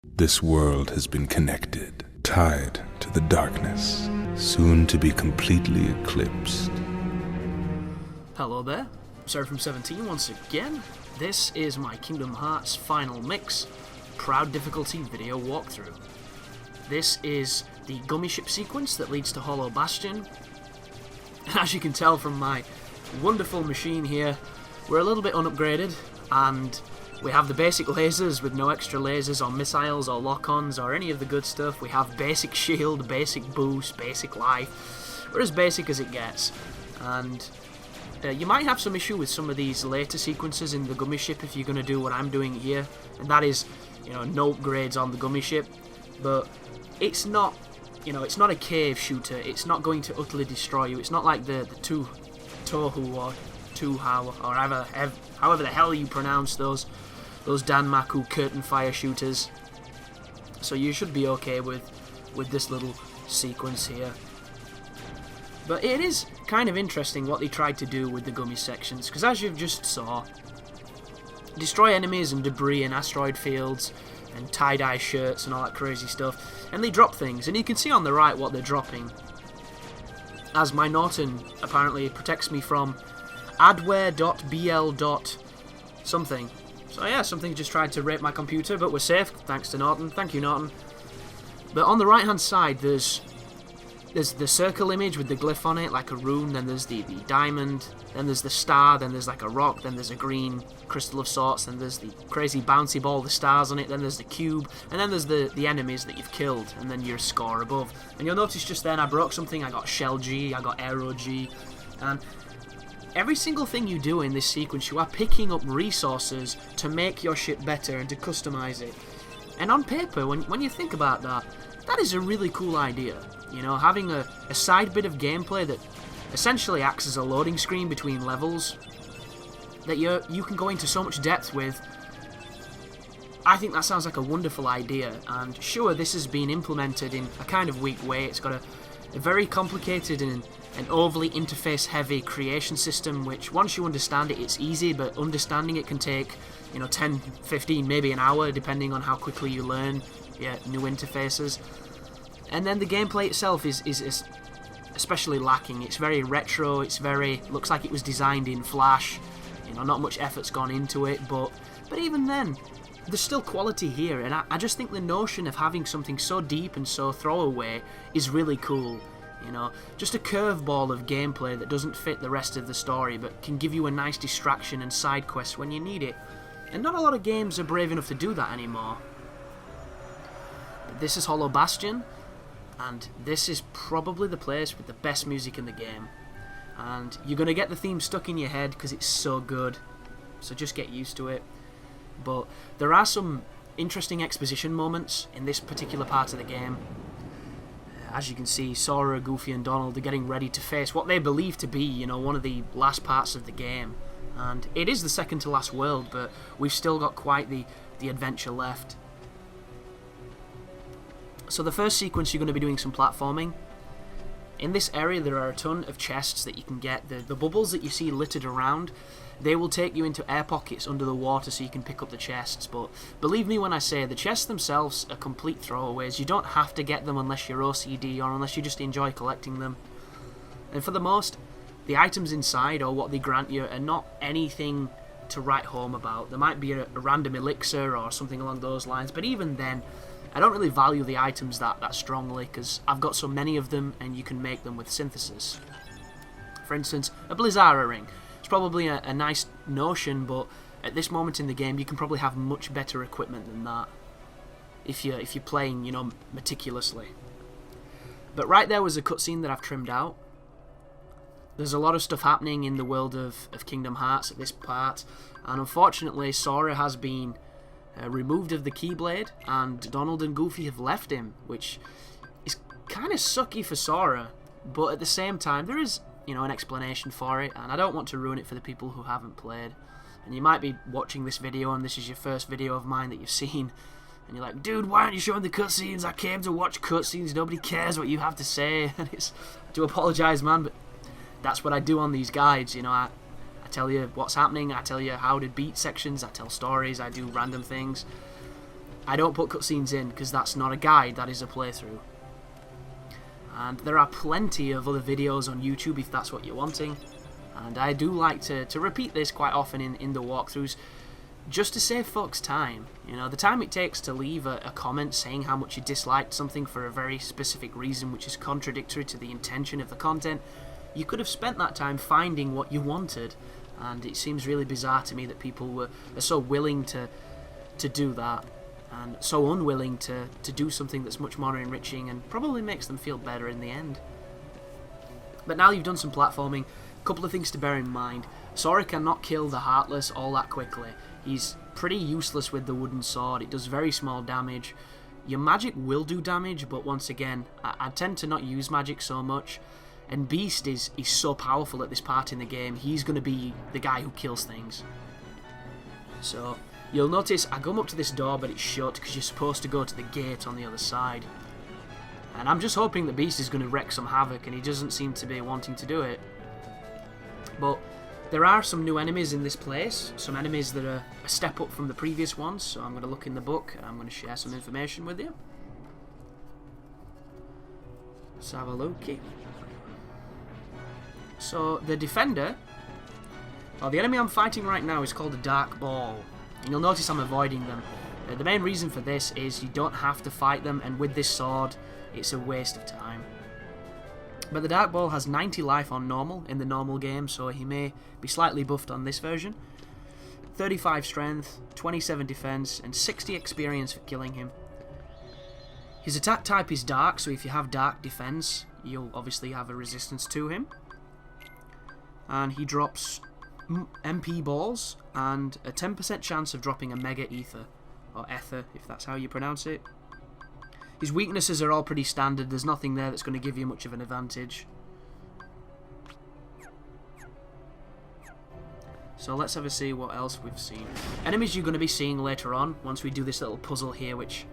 This world has been connected, tied to the darkness, soon to be completely eclipsed. Hello there, Sarah from 17 once again. This is my Kingdom Hearts Final Mix Proud Difficulty video walkthrough. This is the Gummy ship sequence that leads to Hollow Bastion. As you can tell from my wonderful machine here, we're a little bit unupgraded, and we have the basic lasers with no extra lasers or missiles or lock-ons or any of the good stuff. We have basic shield, basic boost, basic life. We're as basic as it gets. And you might have some issue with some of these later sequences in the Gummy ship if you're going to do what I'm doing here. And that is, no upgrades on the Gummy ship. But it's not, it's not a cave shooter. It's not going to utterly destroy you. It's not like the Tohu or Tuhao or however the hell you pronounce those Danmaku curtain fire shooters. So you should be okay with this little sequence here. But it is kind of interesting what they tried to do with the Gummy sections, because as you've just saw, destroy enemies and debris in asteroid fields and tie-dye shirts and all that crazy stuff, and they drop things, and you can see on the right what they're dropping, as my Norton apparently protects me from adware.bl. something. So yeah, something just tried to rape my computer, but we're safe, thanks to Norton. Thank you, Norton. But on the right-hand side, there's the circle image with the glyph on it, like a rune, then there's the diamond, then there's the star, then there's like a rock, then there's a green crystal of sorts, then there's the crazy bouncy ball, the stars on it, then there's the cube, and then there's the enemies that you've killed, and then your score above. And you'll notice just then I broke something. I got Shell G, I got Aero G, and every single thing you do in this sequence, you are picking up resources to make your ship better and to customize it. And on paper, when you think about that, that is a really cool idea. Having a side bit of gameplay that essentially acts as a loading screen between levels that you can go into so much depth with. I think that sounds like a wonderful idea, and sure, this has been implemented in a kind of weak way. It's got a very complicated and an overly interface-heavy creation system, which once you understand it, it's easy, but understanding it can take, 10, 15, maybe an hour, depending on how quickly you learn new interfaces. And then the gameplay itself is especially lacking. It's very retro, looks like it was designed in Flash, not much effort's gone into it, but even then, there's still quality here, and I just think the notion of having something so deep and so throwaway is really cool. Just a curveball of gameplay that doesn't fit the rest of the story, but can give you a nice distraction and side quest when you need it. And not a lot of games are brave enough to do that anymore. But this is Hollow Bastion, and this is probably the place with the best music in the game. And you're going to get the theme stuck in your head because it's so good, so just get used to it. But there are some interesting exposition moments in this particular part of the game. As you can see, Sora, Goofy and Donald are getting ready to face what they believe to be, one of the last parts of the game. And it is the second to last world, but we've still got quite the adventure left. So the first sequence, you're going to be doing some platforming. In this area there are a ton of chests that you can get. The bubbles that you see littered around, they will take you into air pockets under the water so you can pick up the chests. But believe me when I say, the chests themselves are complete throwaways. You don't have to get them unless you're OCD or unless you just enjoy collecting them. And for the most, the items inside or what they grant you are not anything to write home about. There might be a random elixir or something along those lines, but even then, I don't really value the items that strongly, because I've got so many of them and you can make them with synthesis. For instance, a Blizzara ring. It's probably a nice notion, but at this moment in the game you can probably have much better equipment than that if you're playing, meticulously. But right there was a cutscene that I've trimmed out. There's a lot of stuff happening in the world of Kingdom Hearts at this part, and unfortunately Sora has been removed of the Keyblade, and Donald and Goofy have left him, which is kind of sucky for Sora, but at the same time there is, an explanation for it, and I don't want to ruin it for the people who haven't played. And you might be watching this video and this is your first video of mine that you've seen, and you're like, dude, why aren't you showing the cutscenes? I came to watch cutscenes, nobody cares what you have to say. And I do apologise, man, but that's what I do on these guides. I tell you what's happening, I tell you how to beat sections, I tell stories, I do random things. I don't put cutscenes in because that's not a guide, that is a playthrough. And there are plenty of other videos on YouTube if that's what you're wanting. And I do like to repeat this quite often in the walkthroughs, just to save folks time. You know, the time it takes to leave a comment saying how much you disliked something for a very specific reason which is contradictory to the intention of the content, you could have spent that time finding what you wanted. And it seems really bizarre to me that people are so willing to do that, and so unwilling to do something that's much more enriching and probably makes them feel better in the end. But now you've done some platforming, a couple of things to bear in mind. Sora cannot kill the Heartless all that quickly. He's pretty useless with the wooden sword. It does very small damage. Your magic will do damage, but once again, I tend to not use magic so much. And Beast is so powerful at this part in the game, he's going to be the guy who kills things. So, you'll notice I come up to this door, but it's shut because you're supposed to go to the gate on the other side. And I'm just hoping that Beast is going to wreak some havoc, and he doesn't seem to be wanting to do it. But there are some new enemies in this place, some enemies that are a step up from the previous ones, so I'm going to look in the book and I'm going to share some information with you. Let's have a look-y. So, the defender, well, the enemy I'm fighting right now is called a Dark Ball. And you'll notice I'm avoiding them. The main reason for this is you don't have to fight them, and with this sword, it's a waste of time. But the Dark Ball has 90 life on normal in the normal game, so he may be slightly buffed on this version. 35 strength, 27 defense, and 60 experience for killing him. His attack type is dark, so if you have dark defense, you'll obviously have a resistance to him. And he drops MP balls and a 10% chance of dropping a Mega Ether, or Ether if that's how you pronounce it. His weaknesses are all pretty standard, there's nothing there that's going to give you much of an advantage. So let's have a see what else we've seen. Enemies you're going to be seeing later on, once we do this little puzzle here, which...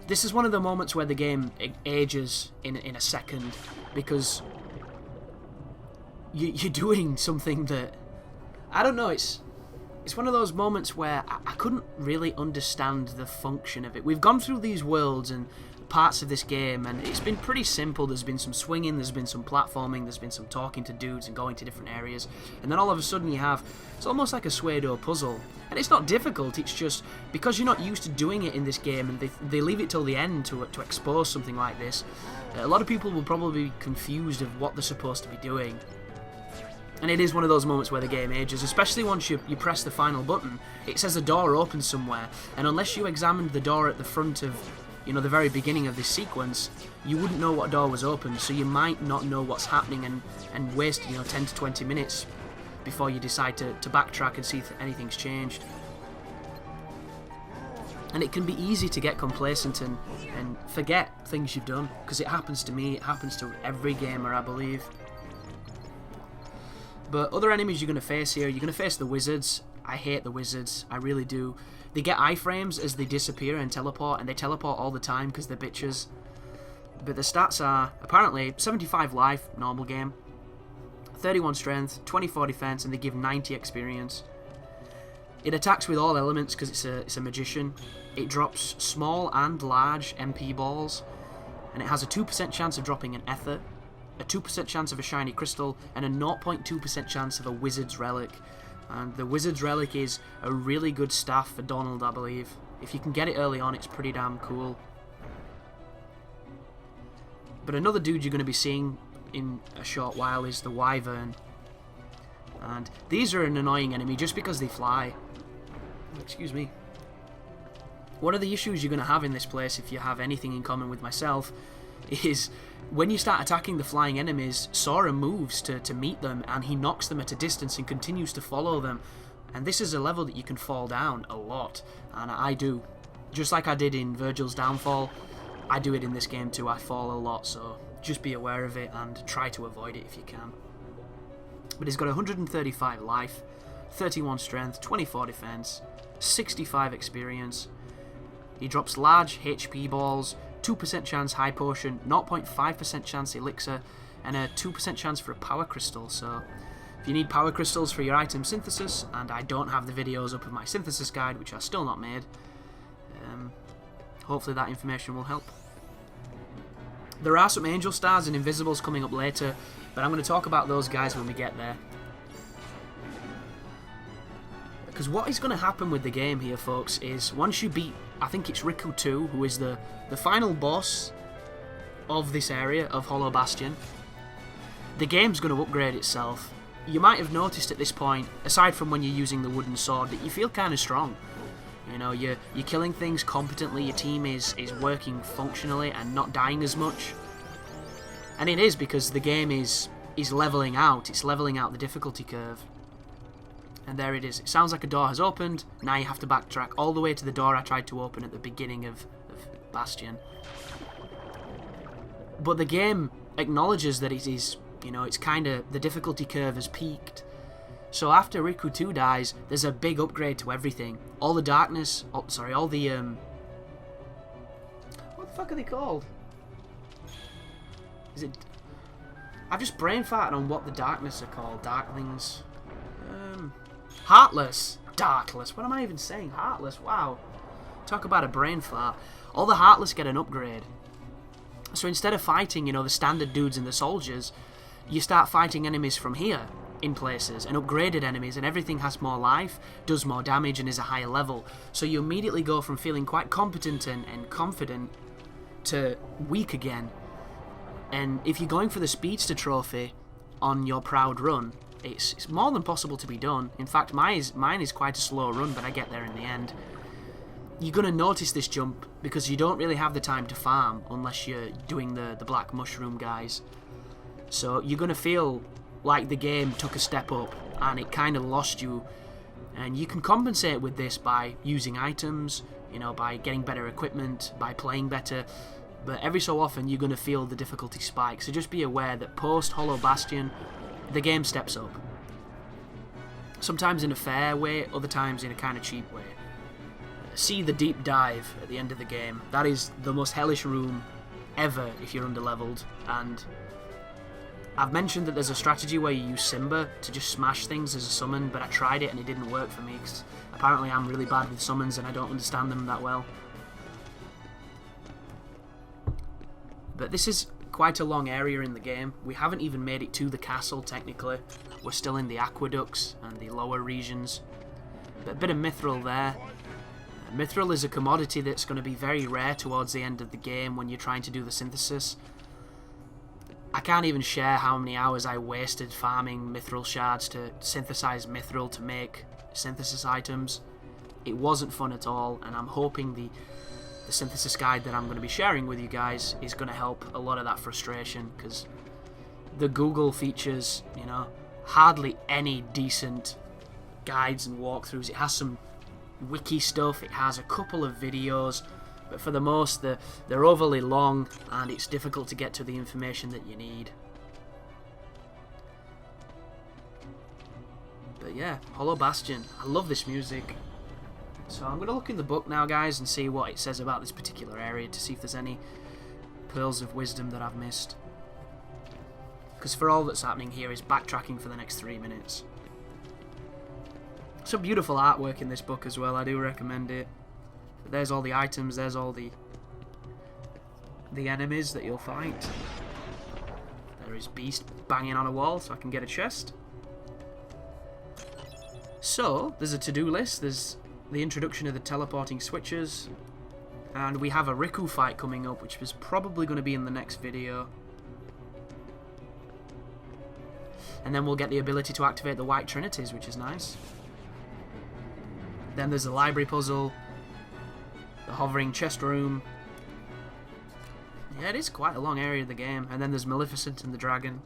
This is one of the moments where the game ages in a second, because... You're doing something that... I don't know, it's one of those moments where I couldn't really understand the function of it. We've gone through these worlds and parts of this game, and it's been pretty simple. There's been some swinging, there's been some platforming, there's been some talking to dudes and going to different areas. And then all of a sudden you have... It's almost like a pseudo puzzle. And it's not difficult, it's just because you're not used to doing it in this game, and they leave it till the end to expose something like this. A lot of people will probably be confused of what they're supposed to be doing. And it is one of those moments where the game ages, especially once you press the final button. It says a door opens somewhere, and unless you examined the door at the front of, you know, the very beginning of this sequence, you wouldn't know what door was open, so you might not know what's happening and waste, you know, 10 to 20 minutes before you decide to backtrack and see if anything's changed. And it can be easy to get complacent and forget things you've done, because it happens to me, it happens to every gamer, I believe. But other enemies you're going to face here, you're going to face the wizards. I hate the wizards, I really do. They get iframes as they disappear and teleport all the time because they're bitches. But the stats are, apparently, 75 life, normal game, 31 strength, 24 defense, and they give 90 experience. It attacks with all elements because it's a magician. It drops small and large MP balls, and it has a 2% chance of dropping an Ether, a 2% chance of a shiny crystal, and a 0.2% chance of a wizard's relic. And the wizard's relic is a really good staff for Donald, I believe. If you can get it early on, it's pretty damn cool. But another dude you're going to be seeing in a short while is the Wyvern. And these are an annoying enemy just because they fly. Excuse me. One of the issues you're going to have in this place, if you have anything in common with myself, is when you start attacking the flying enemies, Sora moves to meet them, and he knocks them at a distance and continues to follow them. And this is a level that you can fall down a lot, and I do. Just like I did in Virgil's Downfall, I do it in this game too. I fall a lot, so just be aware of it and try to avoid it if you can. But he's got 135 life, 31 strength, 24 defense, 65 experience. He drops large HP balls, 2% chance high potion, 0.5% chance elixir, and a 2% chance for a power crystal. So if you need power crystals for your item synthesis, and I don't have the videos up of my synthesis guide, which are still not made, hopefully that information will help. There are some Angel Stars and Invisibles coming up later, but I'm going to talk about those guys when we get there. Because what is going to happen with the game here, folks, is once you beat, I think it's Riku 2, who is the final boss of this area, of Hollow Bastion, the game's going to upgrade itself. You might have noticed at this point, aside from when you're using the wooden sword, that you feel kind of strong. You know, you're killing things competently, your team is working functionally and not dying as much. And it is because the game is leveling out, it's leveling out the difficulty curve. And there it is. It sounds like a door has opened, now you have to backtrack all the way to the door I tried to open at the beginning of Bastion. But the game acknowledges that it is, you know, it's kind of, the difficulty curve has peaked. So after Riku 2 dies, there's a big upgrade to everything. All the darkness, all the, what the fuck are they called? Is it, I've just brain farted on what the darkness are called. Darklings. Heartless. Darkless. What am I even saying? Heartless. Wow. Talk about a brain fart. All the Heartless get an upgrade. So instead of fighting, you know, the standard dudes and the soldiers, you start fighting enemies from here in places, and upgraded enemies, and everything has more life, does more damage, and is a higher level. So you immediately go from feeling quite competent and confident to weak again. And if you're going for the Speedster Trophy on your proud run, it's more than possible to be done. In fact, mine is quite a slow run, but I get there in the end. You're going to notice this jump because you don't really have the time to farm unless you're doing the Black Mushroom guys. So you're going to feel like the game took a step up and it kind of lost you. And you can compensate with this by using items, you know, by getting better equipment, by playing better. But every so often you're going to feel the difficulty spike. So just be aware that post Hollow Bastion, the game steps up. Sometimes in a fair way, other times in a kind of cheap way. See the deep dive at the end of the game. That is the most hellish room ever if you're underleveled. And I've mentioned that there's a strategy where you use Simba to just smash things as a summon, but I tried it and it didn't work for me because apparently I'm really bad with summons and I don't understand them that well. But this is quite a long area in the game. We haven't even made it to the castle technically. We're still in the Aqueducts and the lower regions. But a bit of mithril there. Mithril is a commodity that's going to be very rare towards the end of the game when you're trying to do the synthesis. I can't even share how many hours I wasted farming mithril shards to synthesize mithril to make synthesis items. It wasn't fun at all, and I'm hoping the synthesis guide that I'm going to be sharing with you guys is going to help a lot of that frustration, because the Google features, you know, hardly any decent guides and walkthroughs. It has some wiki stuff, it has a couple of videos, but for the most, they're overly long and it's difficult to get to the information that you need. But yeah, Hollow Bastion. I love this music. So I'm going to look in the book now, guys, and see what it says about this particular area to see if there's any pearls of wisdom that I've missed. Because for all that's happening here is backtracking for the next 3 minutes. Some beautiful artwork in this book as well, I do recommend it. But there's all the items, there's all the enemies that you'll fight. There is Beast banging on a wall so I can get a chest. So, there's a to-do list, there's the introduction of the teleporting switches, and we have a Riku fight coming up, which is probably going to be in the next video. And then we'll get the ability to activate the White Trinities, which is nice. Then there's the library puzzle, the hovering chest room. Yeah, it is quite a long area of the game. And then there's Maleficent and the dragon.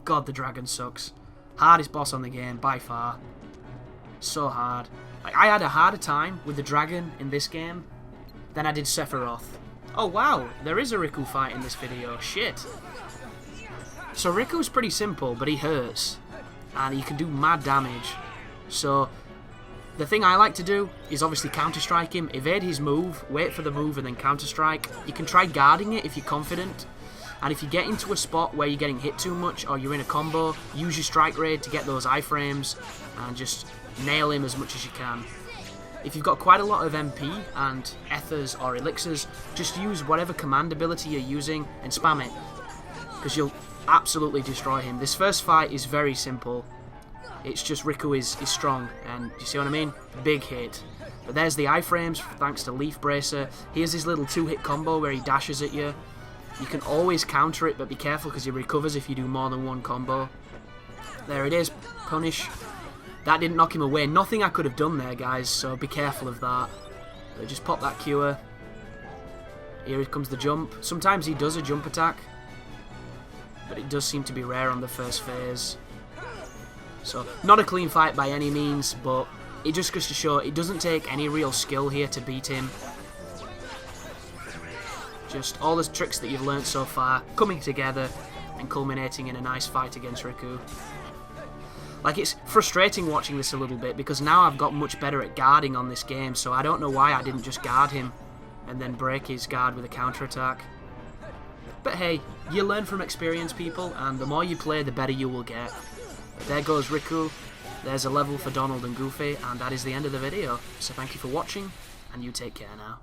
God, the dragon sucks. Hardest boss on the game, by far. So hard. Like, I had a harder time with the dragon in this game than I did Sephiroth. Oh wow, there is a Riku fight in this video. Shit. So Riku's pretty simple, but he hurts. And he can do mad damage. So the thing I like to do is obviously counter-strike him, evade his move, wait for the move and then counter-strike. You can try guarding it if you're confident. And if you get into a spot where you're getting hit too much or you're in a combo, use your strike raid to get those iframes and just nail him as much as you can. If you've got quite a lot of MP and ethers or elixirs, just use whatever command ability you're using and spam it, because you'll absolutely destroy him. This first fight is very simple. It's just Riku is strong, and you see what I mean? Big hit. But there's the iframes thanks to Leaf Bracer. Here's his little 2-hit combo where he dashes at you. You can always counter it, but be careful because he recovers if you do more than one combo. There it is. Punish. That didn't knock him away. Nothing I could have done there, guys, so be careful of that. But just pop that cure. Here comes the jump. Sometimes he does a jump attack, but it does seem to be rare on the first phase. So, not a clean fight by any means, but it just goes to show it doesn't take any real skill here to beat him. Just all the tricks that you've learnt so far coming together and culminating in a nice fight against Riku. Like, it's frustrating watching this a little bit because now I've got much better at guarding on this game, so I don't know why I didn't just guard him and then break his guard with a counterattack. But hey, you learn from experience, people, and the more you play, the better you will get. But there goes Riku. There's a level for Donald and Goofy, and that is the end of the video. So thank you for watching, and you take care now.